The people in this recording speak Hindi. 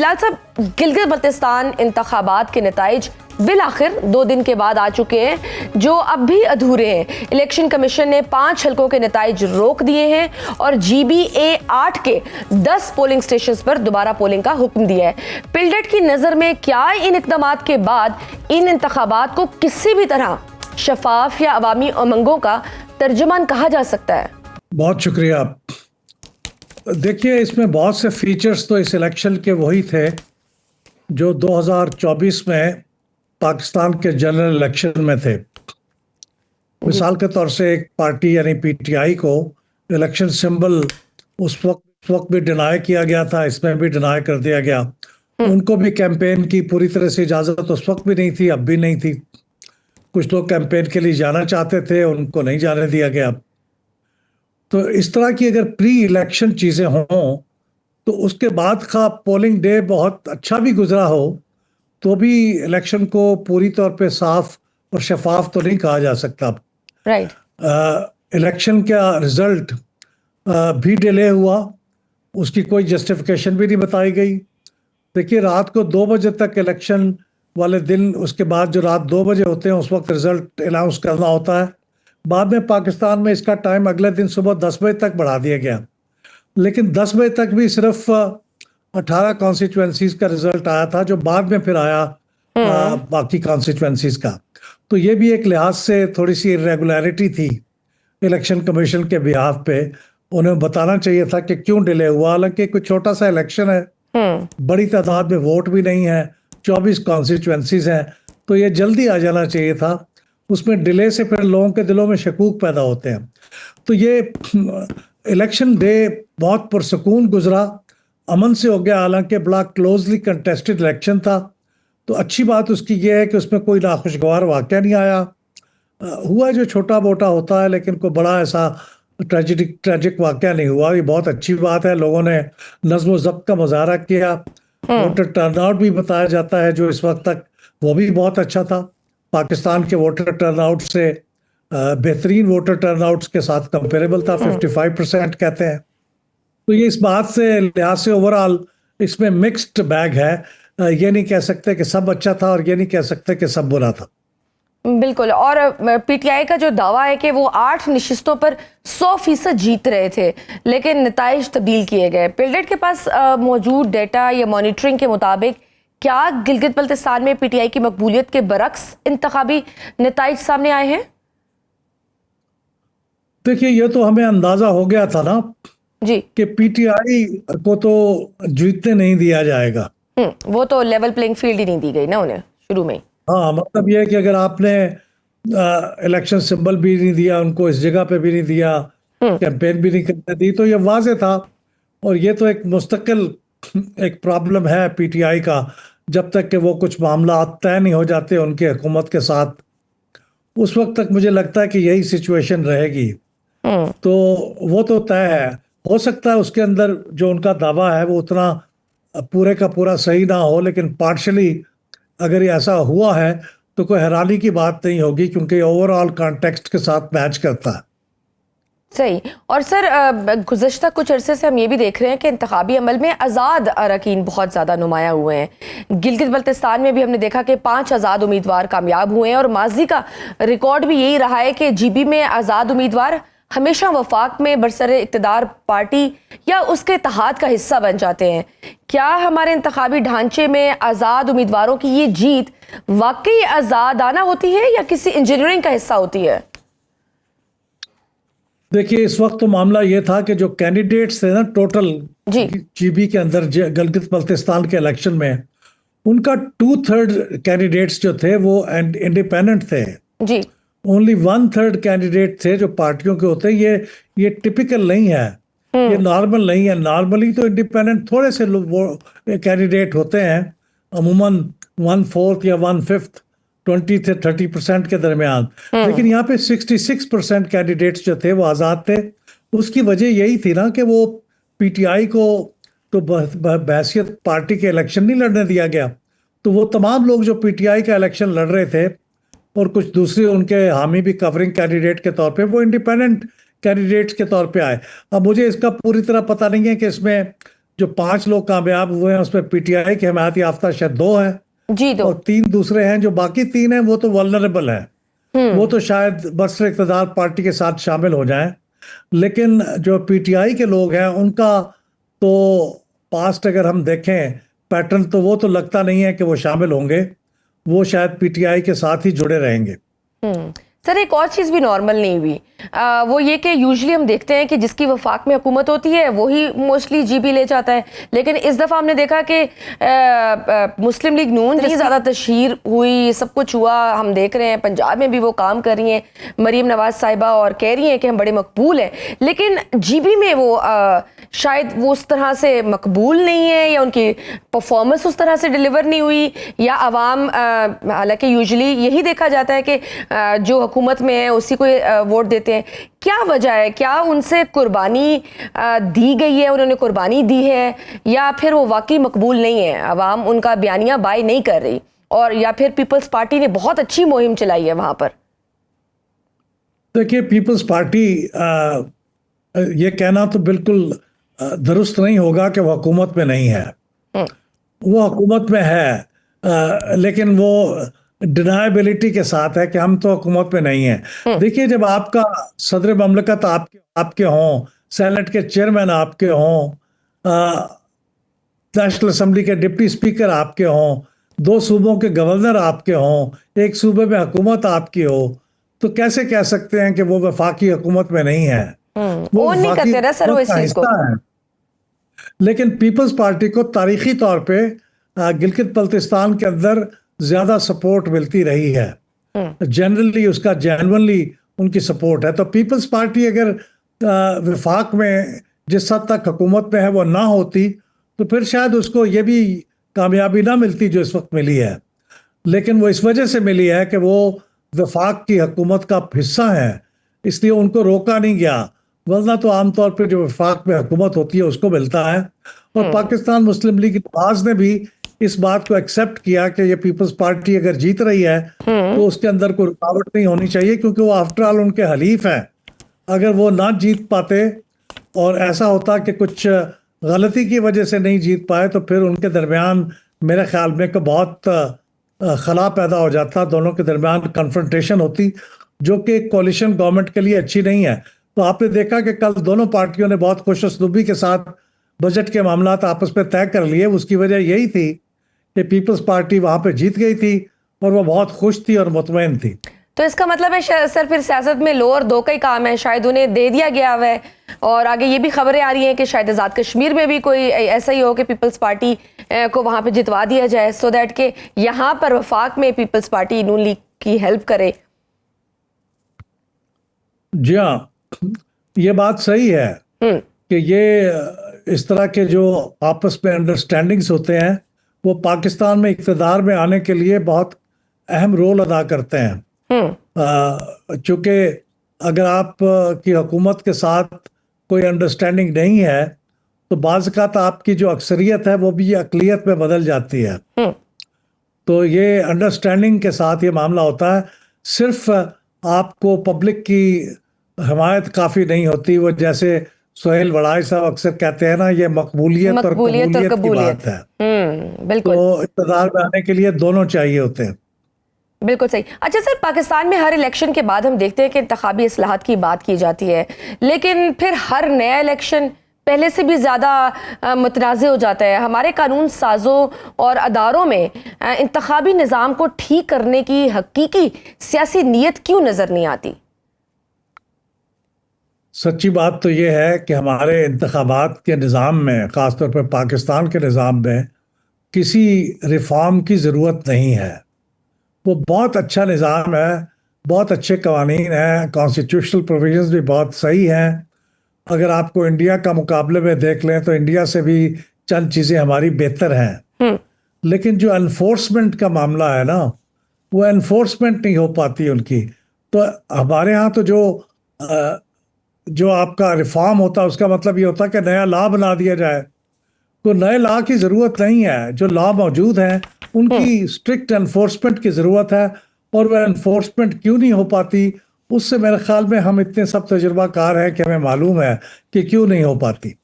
बिलाल साहब, गिलगित बल्तिस्तान इंतखाबात के नताइज बिल आखिर 2 दिन के बाद आ चुके हैं, जो अब भी अधूरे हैं। इलेक्शन कमीशन ने 5 हलकों के नताइज रोक दिए हैं और GBA 8 के 10 पोलिंग स्टेशन पर दोबारा पोलिंग का हुक्म दिया है। पिल्डेट की नजर में क्या इन इकदामात के बाद इन इंतखाबात को किसी भी तरह शफाफ या अवामी उमंगों का तर्जुमान कहा जा सकता है? बहुत शुक्रिया। देखिए, इसमें बहुत से फीचर्स तो इस इलेक्शन के वही थे जो 2024 में पाकिस्तान के जनरल इलेक्शन में थे। मिसाल के तौर से एक पार्टी यानी PTI को इलेक्शन सिंबल उस वक्त भी डिनाई किया गया था, इसमें भी डिनाई कर दिया गया। उनको भी कैंपेन की पूरी तरह से इजाज़त उस वक्त भी नहीं थी, अब भी नहीं थी। कुछ लोग कैंपेन के लिए जाना चाहते थे, उनको नहीं जाने दिया गया। तो इस तरह की अगर प्री इलेक्शन चीज़ें हों तो उसके बाद का पोलिंग डे बहुत अच्छा भी गुजरा हो तो भी इलेक्शन को पूरी तौर पे साफ और शफाफ तो नहीं कहा जा सकता। राइट। इलेक्शन का रिजल्ट भी डिले हुआ, उसकी कोई जस्टिफिकेशन भी नहीं बताई गई। देखिए, रात को 2 बजे तक इलेक्शन वाले दिन, उसके बाद जो रात 2 बजे होते हैं उस वक्त रिजल्ट अनाउंस करना होता है। बाद में पाकिस्तान में इसका टाइम अगले दिन सुबह 10 बजे तक बढ़ा दिया गया, लेकिन 10 बजे तक भी सिर्फ 18 कॉन्स्टिट्यूएंसीज का रिजल्ट आया था, जो बाद में फिर आया बाकी कॉन्स्टिट्यूएंसीज का। तो ये भी एक लिहाज से थोड़ी सी इरेगुलरिटी थी इलेक्शन कमीशन के बिहाफ पे। उन्हें बताना चाहिए था कि क्यों डिले हुआ, हालांकि कोई छोटा सा इलेक्शन है, बड़ी तादाद में वोट भी नहीं है, 24 कॉन्स्टिट्यूएंसीज हैं, तो ये जल्दी आ जाना चाहिए था। उसमें डिले से फिर लोगों के दिलों में शकूक पैदा होते हैं। तो ये इलेक्शन डे बहुत पुरसकून गुजरा, अमन से हो गया, हालांकि बड़ा क्लोजली कंटेस्टेड इलेक्शन था। तो अच्छी बात उसकी ये है कि उसमें कोई नाखुशगवार वाक़या नहीं आया। हुआ जो छोटा मोटा होता है, लेकिन कोई बड़ा ऐसा ट्रेजिक वाक़या नहीं हुआ। ये बहुत अच्छी बात है। लोगों ने नज़्म व ज़ब्त का मुजाहरा किया। वोटर टर्नआउट भी बताया जाता है जो इस वक्त तक, वो भी बहुत अच्छा था। पाकिस्तान के वोटर टर्नआउट से बेहतरीन वोटर टर्नआउट्स के साथ कंपेरेबल था, 55% कहते हैं। तो ये इस बात से लिहाज से ओवरऑल इसमें मिक्स्ड बैग है। ये नहीं कह सकते कि सब अच्छा था और ये नहीं कह सकते कि सब बुरा था। बिल्कुल। और PTI का जो दावा है कि वो 8 नशिस्तों पर 100% जीत रहे थे, लेकिन नताइज तब्दील किए गए। पिल्डेट के पास मौजूद डेटा या मॉनिटरिंग के मुताबिक क्या गिलगित बल्तिस्तान में PTI की मकबूलियत के बरक्स इंतखाबी नताइज सामने आए हैं? देखिए, ये तो हमें अंदाजा हो गया था ना जी कि PTI को तो जीतने नहीं दिया जाएगा। वो तो लेवल प्लेइंग फील्ड ही नहीं दी गई ना उन्हें शुरू में। हाँ, मतलब ये है कि अगर आपने इलेक्शन सिंबल भी नहीं दिया उनको, इस जगह पे भी नहीं दिया, कैंपेन भी नहीं करने दी, तो ये वाजे था। और ये तो एक मुस्तकिल एक प्रॉब्लम है PTI का, जब तक कि वो कुछ मामला तय नहीं हो जाते उनकी हुकूमत के साथ, उस वक्त तक मुझे लगता है कि यही सिचुएशन रहेगी। तो वो तो तय है। हो सकता है उसके अंदर जो उनका दावा है वो उतना पूरे का पूरा सही ना हो, लेकिन पार्शली अगर ये ऐसा हुआ है तो कोई हैरानी की बात नहीं होगी, क्योंकि ओवरऑल कॉन्टेक्स्ट के साथ मैच करता है। सही। और सर, गुज़श्ता कुछ अरसे से हम ये भी देख रहे हैं कि इंतखाबी अमल में आज़ाद अरकान बहुत ज़्यादा नुमाया हुए हैं। गिलगित बल्तिस्तान में भी हमने देखा कि 5 आज़ाद उम्मीदवार कामयाब हुए हैं, और माजी का रिकॉर्ड भी यही रहा है कि GB में आज़ाद उम्मीदवार हमेशा वफाक में बरसर इक़्तिदार पार्टी या उसके इत्तेहाद का हिस्सा बन जाते हैं। क्या हमारे इंतखाबी ढांचे में आज़ाद उम्मीदवारों की ये जीत वाकई आज़ादाना होती है या किसी इंजीनियरिंग का हिस्सा होती है? देखिए, इस वक्त तो मामला ये था कि जो कैंडिडेट्स थे ना टोटल GB के अंदर गिलगित बल्तिस्तान के इलेक्शन में, उनका 2/3 कैंडिडेट्स जो थे वो इंडिपेंडेंट थे जी। ओनली 1/3 कैंडिडेट थे जो पार्टियों के होते हैं। ये टिपिकल नहीं है, ये नॉर्मल नहीं है। नॉर्मली तो इंडिपेंडेंट थोड़े से कैंडिडेट होते हैं, अमूमन 1/4 या 1/5, 20 से 30% के दरमियान। लेकिन यहाँ पे 66% कैंडिडेट्स जो थे वो आज़ाद थे। उसकी वजह यही थी ना कि वो PTI को तो बहैसियत पार्टी के इलेक्शन नहीं लड़ने दिया गया, तो वो तमाम लोग जो PTI का इलेक्शन लड़ रहे थे और कुछ दूसरे उनके हामी भी कवरिंग कैंडिडेट के तौर पे, वो इंडिपेंडेंट कैंडिडेट्स के तौर पे आए। अब मुझे इसका पूरी तरह पता नहीं है कि इसमें जो 5 लोग कामयाब हुए हैं उसमें पीटीआई के हिमायत याफ्ता शायद 2 हैं जी तो और 3 दूसरे हैं। जो बाकी 3 हैं वो तो वल्नरेबल हैं, वो तो शायद बरसर इक़्तिदार पार्टी के साथ शामिल हो जाएं। लेकिन जो पीटीआई के लोग हैं उनका तो पास्ट अगर हम देखें पैटर्न, तो वो तो लगता नहीं है कि वो शामिल होंगे, वो शायद पीटीआई के साथ ही जुड़े रहेंगे। सर एक और चीज़ भी नॉर्मल नहीं हुई, वो ये कि यूजुअली हम देखते हैं कि जिसकी वफाक में हुकूमत होती है वही मोस्टली जीबी ले जाता है, लेकिन इस दफ़ा हमने देखा कि मुस्लिम लीग नून जितनी ज़्यादा तशहीर हुई, सब कुछ हुआ, हम देख रहे हैं पंजाब में भी वो काम कर रही हैं मरीम नवाज साहिबा और कह रही हैं कि हम बड़े मकबूल हैं, लेकिन जीबी में वो शायद वो उस तरह से मकबूल नहीं है या उनकी परफॉर्मेंस उस तरह से डिलीवर नहीं हुई, या आवाम, हालांकि यूजुअली यही देखा जाता है कि जो हुकूमत में है उसी को वोट देते हैं। क्या वजह है, क्या उनसे कुर्बानी दी गई है, उन्होंने कुर्बानी दी है, या फिर वो वाकई मकबूल नहीं है, आवाम उनका बयानिया बाय नहीं कर रही, और या फिर पीपल्स पार्टी ने बहुत अच्छी मुहिम चलाई है वहां पर? देखिए, पीपल्स पार्टी ये कहना तो बिल्कुल दुरुस्त नहीं होगा कि वो हुकूमत में नहीं है। वो हुकूमत में है, लेकिन वो डिनायबिलिटी के साथ है कि हम तो हुकूमत में नहीं हैं। देखिए, जब आपका सदर ममलकत आपके हों, सेनेट के चेयरमैन आपके हों, नेशनल असम्बली के डिप्टी स्पीकर आपके हों, 2 सूबों के गवर्नर आपके हों, एक सूबे में हुकूमत आपकी हो, तो कैसे कह सकते हैं कि वो वफाकी हुकूमत में नहीं है? वो नहीं वफाकी करते ना सर वो हुकूमत इस का चीज को। हिस्सा है। लेकिन पीपल्स पार्टी को तारीखी तौर पे गिलगित बल्तिस्तान के अंदर ज्यादा सपोर्ट मिलती रही है, जनरली उसका जेन्युइनली उनकी सपोर्ट है। तो पीपल्स पार्टी अगर वफाक में जिस हद तक हुकूमत में है वो ना होती तो फिर शायद उसको ये भी कामयाबी ना मिलती जो इस वक्त मिली है। लेकिन वो इस वजह से मिली है कि वो वफाक की हुकूमत का हिस्सा है, इसलिए उनको रोका नहीं गया, वरना तो आमतौर पर जो वफाक में हुकूमत होती है उसको मिलता है। और पाकिस्तान मुस्लिम लीग नवाज ने भी इस बात को एक्सेप्ट किया कि ये पीपल्स पार्टी अगर जीत रही है तो उसके अंदर कोई रुकावट नहीं होनी चाहिए, क्योंकि वो आफ्टर ऑल उनके हलीफ हैं। अगर वो ना जीत पाते और ऐसा होता कि कुछ गलती की वजह से नहीं जीत पाए तो फिर उनके दरमियान मेरे ख्याल में को बहुत खला पैदा हो जाता, दोनों के दरमियान कन्फ्रंटेशन होती, जो कि कोलिशन गवर्नमेंट के लिए अच्छी नहीं है। तो आपने देखा कि कल दोनों पार्टियों ने बहुत खुश उसलूबी के साथ बजट के मामला आपस में तय कर लिए। उसकी वजह यही थी कि पीपल्स पार्टी वहां पे जीत गई थी और वो बहुत खुश थी और मुतमईन थी। तो इसका मतलब है सर फिर सियासत में लो और दो का ही काम है, शायद उन्हें दे दिया गया हुआ है, और आगे ये भी खबरें आ रही हैं कि शायद आज़ाद कश्मीर में भी कोई ऐसा ही हो कि पीपल्स पार्टी को वहां पे जितवा दिया जाए, सो दैट कि यहाँ पर वफाक में पीपल्स पार्टी नून लीग की हेल्प करे। जी हाँ, ये बात सही है कि ये इस तरह के जो आपस में अंडरस्टैंडिंग्स होते हैं वो पाकिस्तान में इक़्तिदार में आने के लिए बहुत अहम रोल अदा करते हैं। चूँकि अगर आप की हुकूमत के साथ कोई अंडरस्टैंडिंग नहीं है तो बाज़-औक़ात आपकी जो अक्सरियत है वो भी अक़लियत में बदल जाती है। तो ये अंडरस्टैंडिंग के साथ ये मामला होता है। सिर्फ आपको पब्लिक की हिमायत काफ़ी नहीं होती, वो जैसे सोहेल वड़ाई साहब अक्सर कहते हैं ना, ये मकबूलियत और कबूलियत की बात है। बिल्कुल। तो इक़्तिदार में आने के लिए दोनों चाहिए होते हैं। बिल्कुल सही। अच्छा सर, पाकिस्तान में हर इलेक्शन के बाद हम देखते हैं कि इंतखाबी इस्लाहात की बात की जाती है, लेकिन फिर हर नया इलेक्शन पहले से भी ज़्यादा मुतनाज़ हो जाता है। हमारे कानून साजों और अदारों में इंतखाबी निज़ाम को ठीक करने की हकीकी सियासी नीयत क्यों नज़र नहीं आती? सच्ची बात तो ये है कि हमारे इंतखाबात के निज़ाम में, ख़ासतौर पर पाकिस्तान के निज़ाम में, किसी रिफॉर्म की ज़रूरत नहीं है। वो बहुत अच्छा निज़ाम है, बहुत अच्छे कवानीन हैं, कॉन्स्टिट्यूशनल प्रोविजंस भी बहुत सही हैं। अगर आपको इंडिया का मुकाबले में देख लें तो इंडिया से भी चंद चीज़ें हमारी बेहतर हैं, लेकिन जो एनफोर्समेंट का मामला है ना, वो एनफोर्समेंट नहीं हो पाती उनकी। तो हमारे यहाँ तो जो आपका रिफॉर्म होता है उसका मतलब ये होता है कि नया लॉ बना दिया जाए, तो नए लॉ की ज़रूरत नहीं है। जो लॉ मौजूद हैं उनकी स्ट्रिक्ट एनफोर्समेंट की ज़रूरत है, और वह एनफोर्समेंट क्यों नहीं हो पाती, उससे मेरे ख्याल में हम इतने सब तजुर्बाकार हैं कि हमें मालूम है कि क्यों नहीं हो पाती।